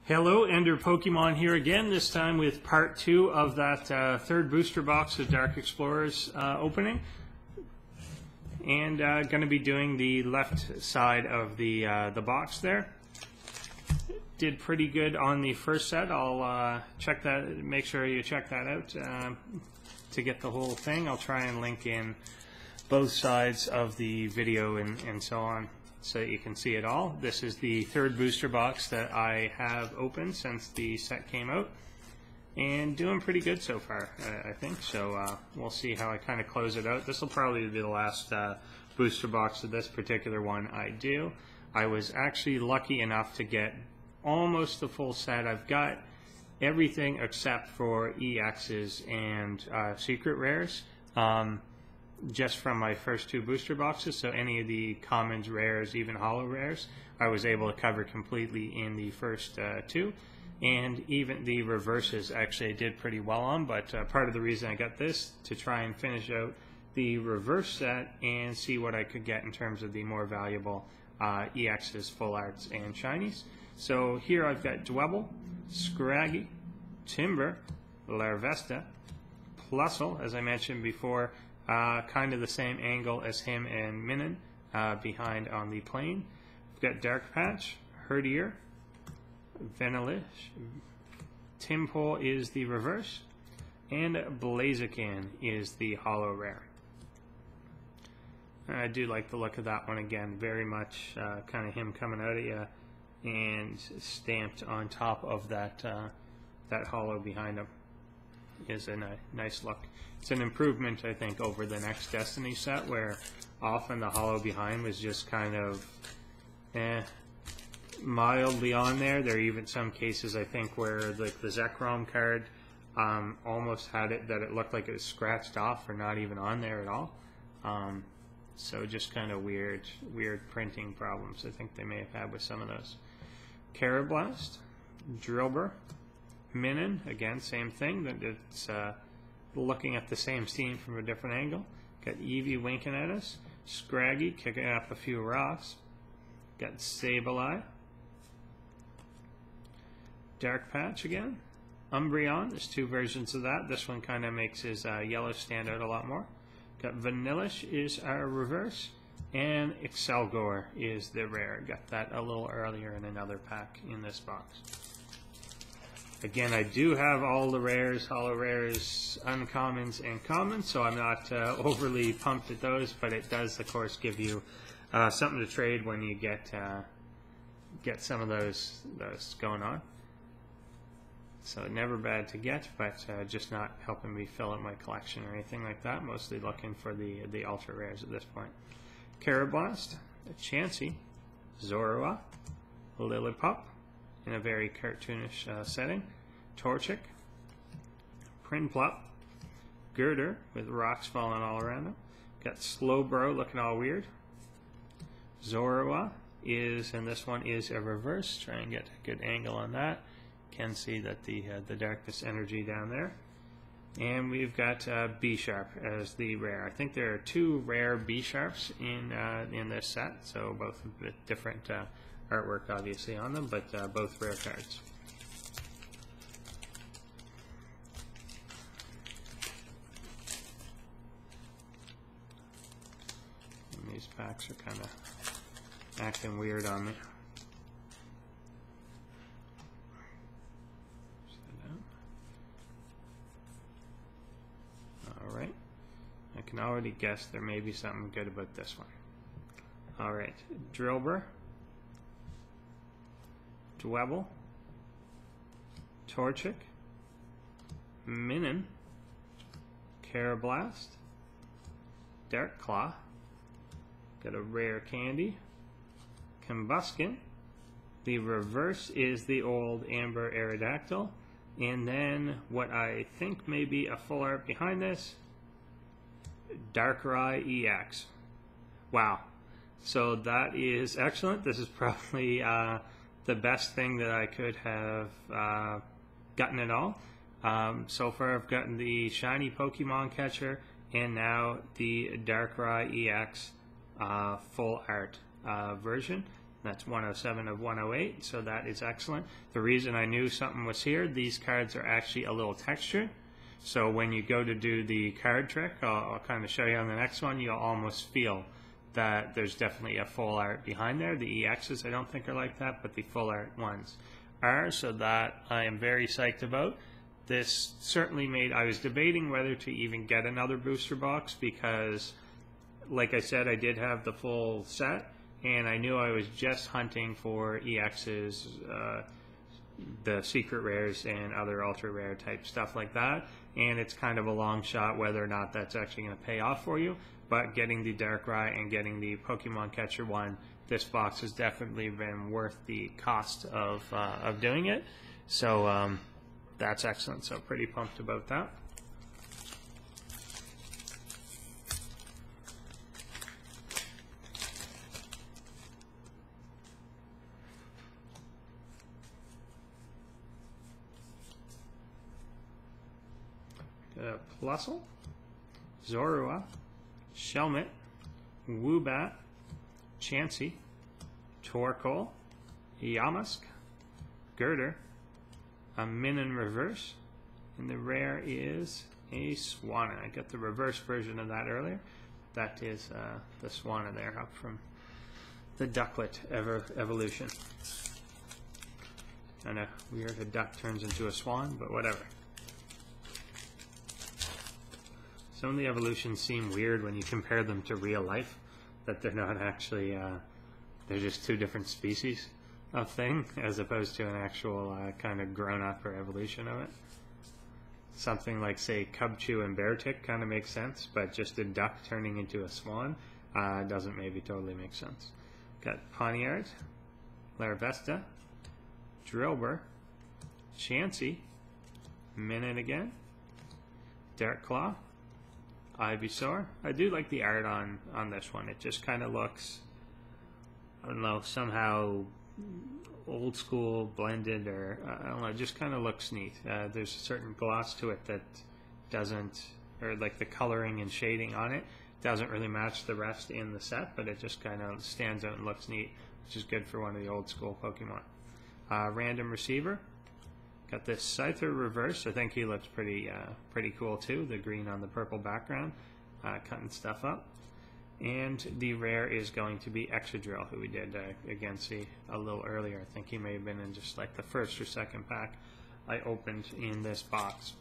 Hello, Ender Pokemon here again, this time with part 2 of that third booster box of Dark Explorers opening. And going to be doing the left side of the box there. Did pretty good on the first set. I'll check that, make sure you check that out to get the whole thing. I'll try and link in both sides of the video and so on, so that you can see it all. This is the third booster box that I have opened since the set came out, and doing pretty good so far, I think. So we'll see how I kind of close it out. This will probably be the last booster box of this particular one I do. I was actually lucky enough to get almost the full set. I've got everything except for EXs and secret rares. Just from my first two booster boxes, so any of the commons, rares, even holo rares, I was able to cover completely in the first two, and even the reverses actually I did pretty well on, but part of the reason I got this to try and finish out the reverse set and see what I could get in terms of the more valuable EXs, full arts, and shinies. So here I've got Dwebble, Scraggy, Timber, Larvesta, Plusle, as I mentioned before, kind of the same angle as him and Minun behind on the plane. We've got Dark Patch, Herdier, Vanillish, Tympole is the reverse, and Blaziken is the holo rare. I do like the look of that one again, very much kind of him coming out at you and stamped on top of that, that holo behind him. Is a nice look. It's an improvement, I think, over the next Destiny set, where often the holo behind was just kind of mildly on there. There are even some cases, I think, where the Zekrom card almost had it that it looked like it was scratched off or not even on there at all. So just kind of weird printing problems I think they may have had with some of those. Karrablast, Drillbur, Minun, again, same thing, that it's looking at the same scene from a different angle. Got Eevee winking at us, Scraggy kicking up a few rocks, got Sableye, Dark Patch again, Umbreon, there's two versions of that. This one kind of makes his yellow stand out a lot more. Got Vanillish is our reverse, and Excelgor is the rare. Got that a little earlier in another pack in this box. Again, I do have all the rares, holo rares, uncommons, and commons, so I'm not overly pumped at those, but it does, of course, give you something to trade when you get some of those going on. So never bad to get, but just not helping me fill up my collection or anything like that. Mostly looking for the ultra rares at this point. Karrablast, Chansey, Zorua, Lillipup, in a very cartoonish setting, Torchic, Prinplup, Girder with rocks falling all around him, got Slowbro looking all weird, Zorua is, and this one is a reverse, try and get a good angle on that, can see that the darkness energy down there, and we've got Bisharp as the rare. I think there are two rare Bisharps in this set, so both a bit different artwork obviously on them, but both rare cards. And these packs are kind of acting weird on me. Alright, I can already guess there may be something good about this one. Alright, Drillbur, Dwebble, Torchic, Minun, Karrablast, Dark Claw, got a rare candy, Combusken, the reverse is the old Amber Aerodactyl, and then what I think may be a full art behind this, Darkrai EX. Wow, so that is excellent. This is probably the best thing that I could have gotten at all. So far I've gotten the shiny Pokemon catcher and now the Darkrai EX full art version. That's 107 of 108, so that is excellent. The reason I knew something was here, these cards are actually a little textured. So when you go to do the card trick, I'll kind of show you on the next one, you'll almost feel that there's definitely a full art behind there. The EXs I don't think are like that, but the full art ones are, so that I am very psyched about. This certainly made, I was debating whether to even get another booster box because, like I said, I did have the full set, and I knew I was just hunting for EXs, the secret rares and other ultra rare type stuff like that, and it's kind of a long shot whether or not that's actually going to pay off for you. But getting the Darkrai and getting the Pokemon Catcher one, this box has definitely been worth the cost of doing it. So that's excellent. So pretty pumped about that. Plusle, Zorua, Shelmet, Woobat, Chansey, Torkoal, Yamask, Girder, a Min in reverse, and the rare is a Swanna. I got the reverse version of that earlier. That is the Swanna there up from the Ducklet evolution. Kind of weird, a duck turns into a swan, but whatever. Some of the evolutions seem weird when you compare them to real life, that they're not actually, they're just two different species of thing, as opposed to an actual kind of grown-up or evolution of it. Something like, say, Cubchoo and Beartic kind of makes sense, but just a duck turning into a swan doesn't maybe totally make sense. Got Pawniard, Larvesta, Drillbur, Chansey, Minute again, Darkclaw, Ivysaur. I do like the art on this one. It just kind of looks, I don't know, somehow old school blended, or I don't know, it just kind of looks neat. There's a certain gloss to it that doesn't, or like the coloring and shading on it doesn't really match the rest in the set, but it just kind of stands out and looks neat, which is good for one of the old school Pokemon. Random Receiver. Got this Scyther reverse. I think he looks pretty cool too. The green on the purple background, cutting stuff up. And the rare is going to be Excadrill, who we did again see a little earlier. I think he may have been in just like the first or second pack I opened in this box.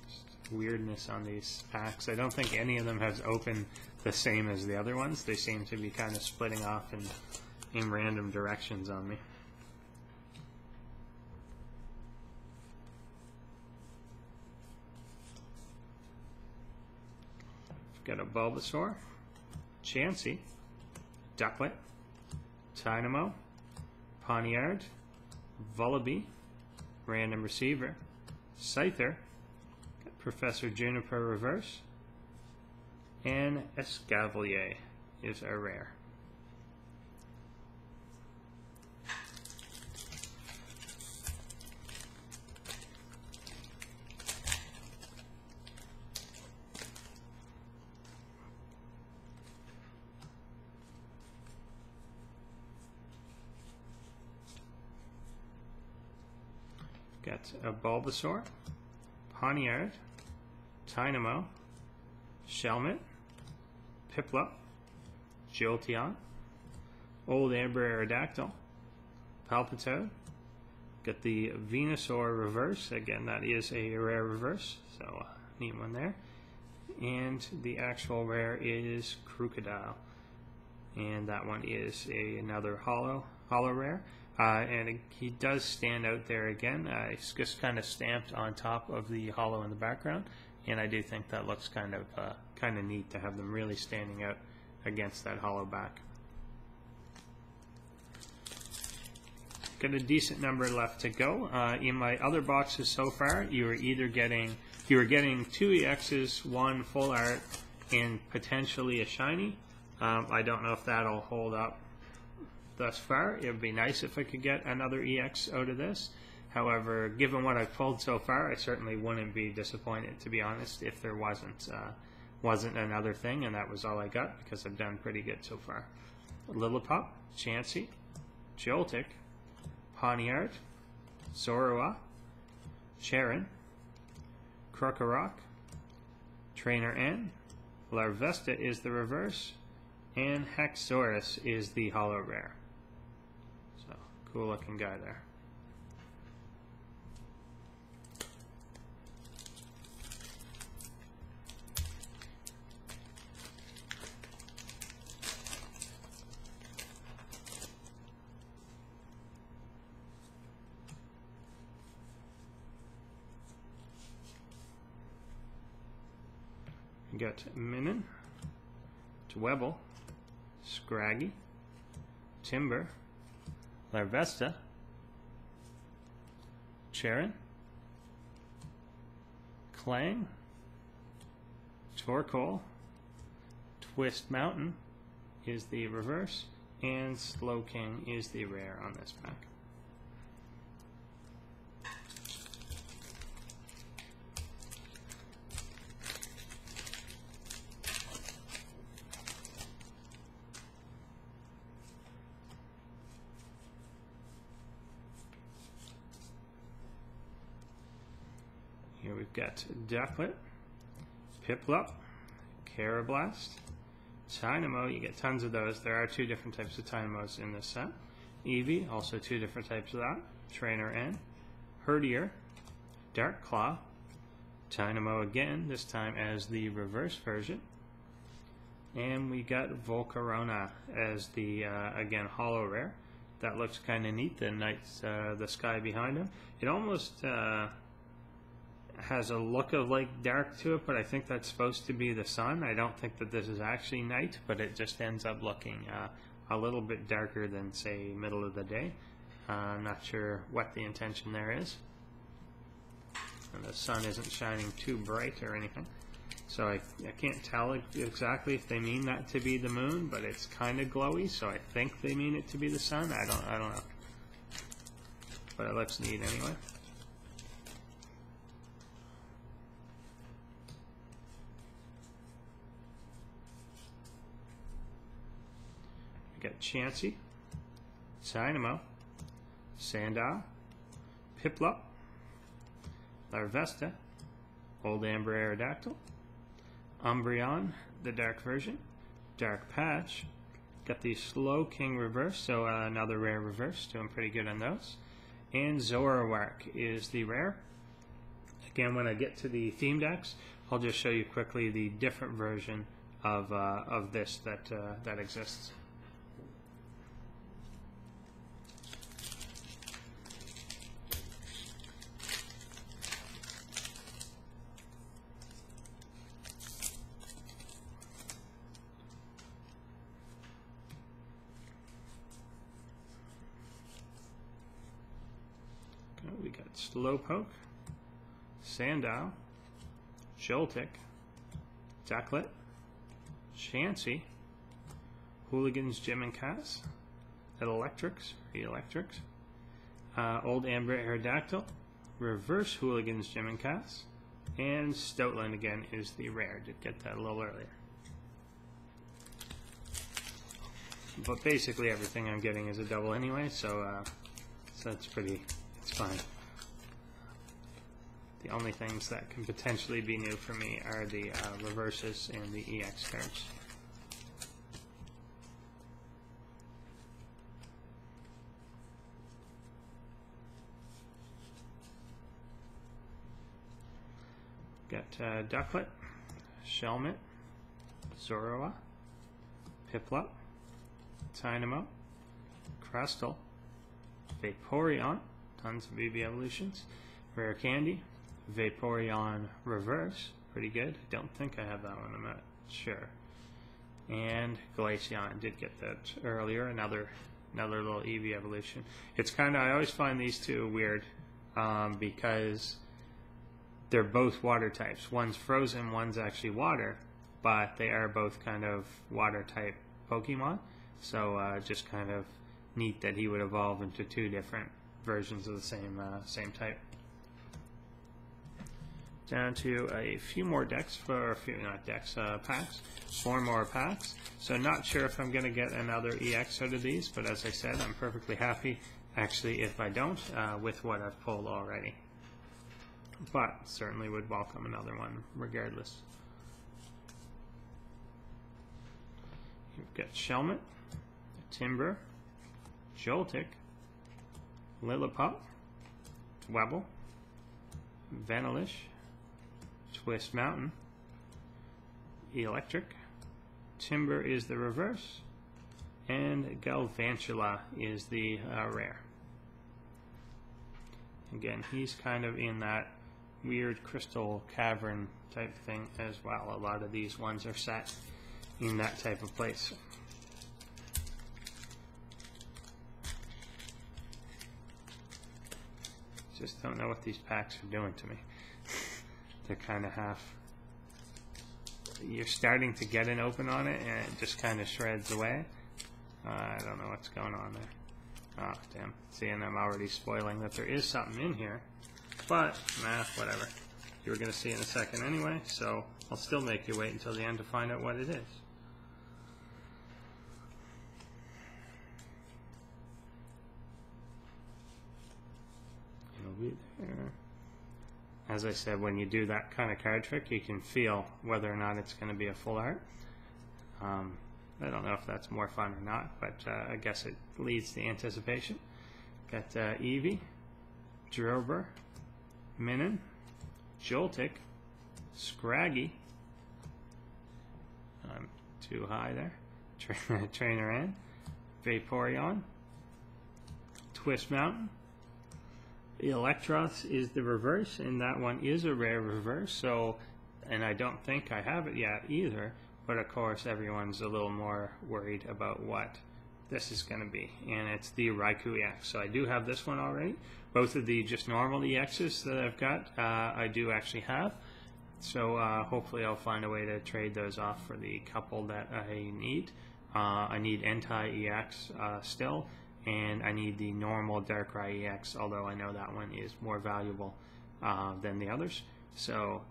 Just weirdness on these packs. I don't think any of them has opened the same as the other ones. They seem to be kind of splitting off in random directions on me. Got a Bulbasaur, Chansey, Ducklet, Dynamo, Pawniard, Vullaby, Random Receiver, Scyther, Professor Juniper reverse, and Escavalier is a rare. Got a Bulbasaur, Pawniard, Dynamo, Shelmet, Piplup, Jolteon, Old Amber Aerodactyl, Palpitoad. Got the Venusaur reverse. Again, that is a rare reverse, so neat one there. And the actual rare is Crocodile, and that one is another hollow rare. He does stand out there again. It's just kind of stamped on top of the hollow in the background, and I do think that looks kind of neat to have them really standing out against that hollow back. Got a decent number left to go. In my other boxes so far, you were getting 2 EXs, 1 full art, and potentially a shiny. I don't know if that'll hold up thus far. It would be nice if I could get another EX out of this. However, given what I've pulled so far, I certainly wouldn't be disappointed, to be honest, if there wasn't another thing, and that was all I got, because I've done pretty good so far. Lillipup, Chansey, Joltik, Pawniard, Zorua, Cheren, Krokorok, Trainer N, Larvesta is the reverse, and Haxorus is the holo rare. So, cool looking guy there. We got Minun, Dwebble, Scraggy, Timber, Larvesta, Cheren, Clang, Torkoal, Twist Mountain is the reverse, and Slowking is the rare on this pack. Here we've got Ducklett, Piplup, Carablast, Tynamo. You get tons of those. There are two different types of Tynamos in this set. Eevee, also two different types of that. Trainer N, Herdier, Dark Claw, Tynamo again, this time as the reverse version. And we got Volcarona as the, again, holo rare. That looks kind of neat, the sky behind him. It almost has a look of like dark to it, but I think that's supposed to be the sun. I don't think that this is actually night, but it just ends up looking a little bit darker than, say, middle of the day. I'm not sure what the intention there is. And the sun isn't shining too bright or anything. So I can't tell exactly if they mean that to be the moon, but it's kind of glowy, so I think they mean it to be the sun. I don't know. But it looks neat anyway. We got Chansey, Tynamo, Sandile, Piplup, Larvesta, Old Amber Aerodactyl, Umbreon, the dark version, Dark Patch, got the Slowking reverse, so another rare reverse, doing pretty good on those, and Zoroark is the rare. Again, when I get to the theme decks, I'll just show you quickly the different version of this that exists. We got Slowpoke, Sandile, Joltik, Ducklett, Chansey, Hooligans Gym and Cass, Electrics, Old Amber Aerodactyl, Reverse Hooligans Gym and Cass, and Stoutland again is the rare. Did get that a little earlier. But basically everything I'm getting is a double anyway, so that's pretty. It's fine. The only things that can potentially be new for me are the reverses and the EX cards. Got Ducklett, Shelmet, Zorua, Piplup, Tynamo, Crustle, Vaporeon, tons of BB evolutions, Rare Candy, Vaporeon Reverse, pretty good. Don't think I have that one, I'm not sure. And Glaceon, did get that earlier, another little Eevee evolution. It's kind of, I always find these two weird because they're both water types. One's frozen, one's actually water, but they are both kind of water type Pokemon. So just kind of neat that he would evolve into two different versions of the same type. Down to a few more decks, for a few, not decks, packs. 4 more packs. So not sure if I'm going to get another EX out of these, but as I said, I'm perfectly happy, actually, if I don't, with what I've pulled already. But certainly would welcome another one regardless. You've got Shelmet, Timber, Joltik, Lillipup, Dwebble, Vanillish, Twist Mountain, Electric, Timber is the reverse, and Galvantula is the rare. Again, he's kind of in that weird crystal cavern type thing as well. A lot of these ones are set in that type of place. Just don't know what these packs are doing to me. They're kind of half. You're starting to get an open on it, and it just kind of shreds away. I don't know what's going on there. Oh, damn. See, and I'm already spoiling that there is something in here. But, nah, whatever. You were going to see in a second anyway, so I'll still make you wait until the end to find out what it is. It'll be there. As I said, when you do that kind of card trick, you can feel whether or not it's going to be a full art. I don't know if that's more fun or not, but I guess it leads to anticipation. Got Eevee, Drober, Minun, Joltik, Scraggy. I'm too high there. Trainer, Vaporeon, Twist Mountain. Electros is the reverse, and that one is a rare reverse, so, and I don't think I have it yet either, but of course everyone's a little more worried about what this is going to be, and it's the Raikou EX. So I do have this one already. Both of the just normal EXs that I've got, I do actually have, so hopefully I'll find a way to trade those off for the couple that I need. I need Entei EX still, and I need the normal Darkrai EX, although I know that one is more valuable than the others. So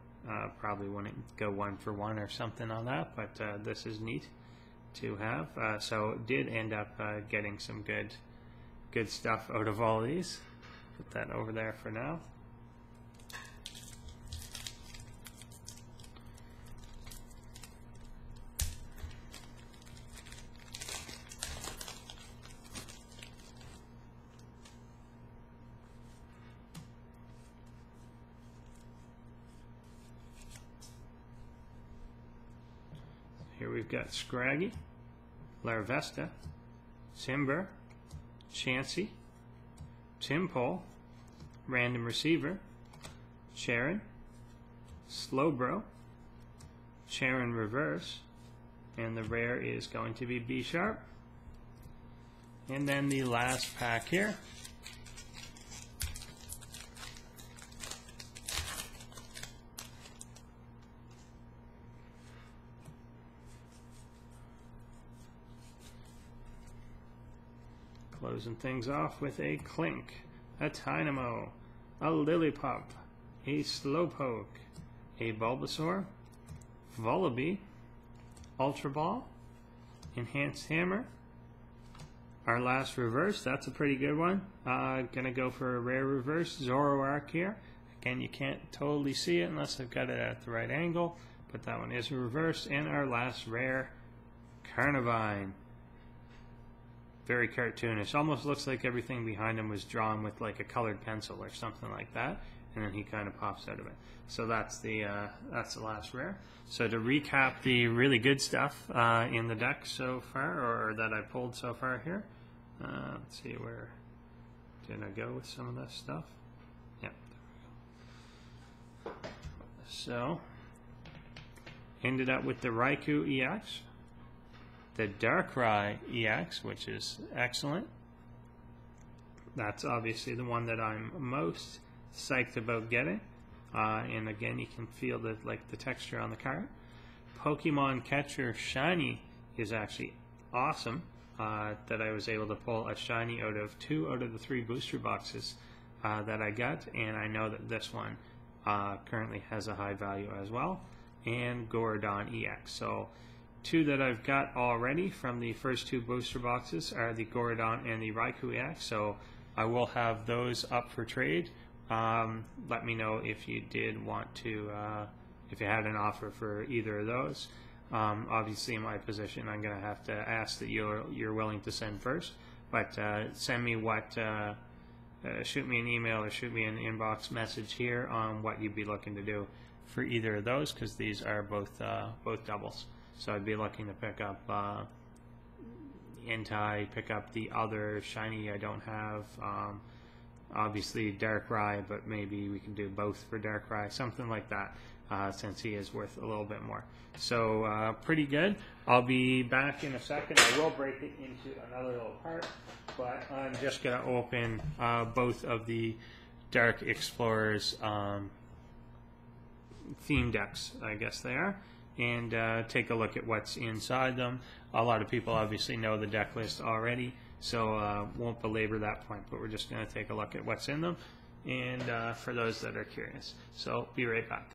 probably wouldn't go 1 for 1 or something on that, but this is neat to have. So did end up getting some good stuff out of all these. Put that over there for now. Here we've got Scraggy, Larvesta, Timber, Chansey, Timpole, Random Receiver, Cheren, Slowbro, Cheren Reverse, and the rare is going to be B-Sharp. And then the last pack here. Closing things off with a Clink, a Tynamo, a Lillipup, a Slowpoke, a Bulbasaur, Vullaby, Ultra Ball, Enhanced Hammer. Our last reverse, that's a pretty good one. Gonna go for a rare reverse, Zoroark here. Again, you can't totally see it unless I've got it at the right angle, but that one is a reverse. And our last rare, Carnivine. Very cartoonish. Almost looks like everything behind him was drawn with like a colored pencil or something like that, and then he kind of pops out of it. So that's the last rare. So to recap the really good stuff in the deck so far, or that I pulled so far here. Let's see, where did I go with some of this stuff? Yep, there we go. So ended up with the Raikou EX, the Darkrai EX, which is excellent. That's obviously the one that I'm most psyched about getting. And again, you can feel the texture on the card. Pokemon Catcher Shiny is actually awesome. that I was able to pull a shiny out of 2 out of the 3 booster boxes that I got, and I know that this one currently has a high value as well, and Gorodon EX. So 2 that I've got already from the first 2 booster boxes are the Gorodon and the Raikou EX, so I will have those up for trade. Let me know if you did want to, if you had an offer for either of those. Obviously in my position I'm going to have to ask that you're willing to send first, but send me what, shoot me an email or shoot me an inbox message here on what you'd be looking to do for either of those, because these are both doubles. So I'd be looking to pick up Entei, pick up the other shiny I don't have, obviously Darkrai, but maybe we can do both for Darkrai, something like that, since he is worth a little bit more. So pretty good. I'll be back in a second. I will break it into another little part, but I'm just going to open both of the Dark Explorers theme decks, I guess they are, and take a look at what's inside them. A lot of people obviously know the deck list already, so won't belabor that point, but we're just going to take a look at what's in them, and for those that are curious. So be right back.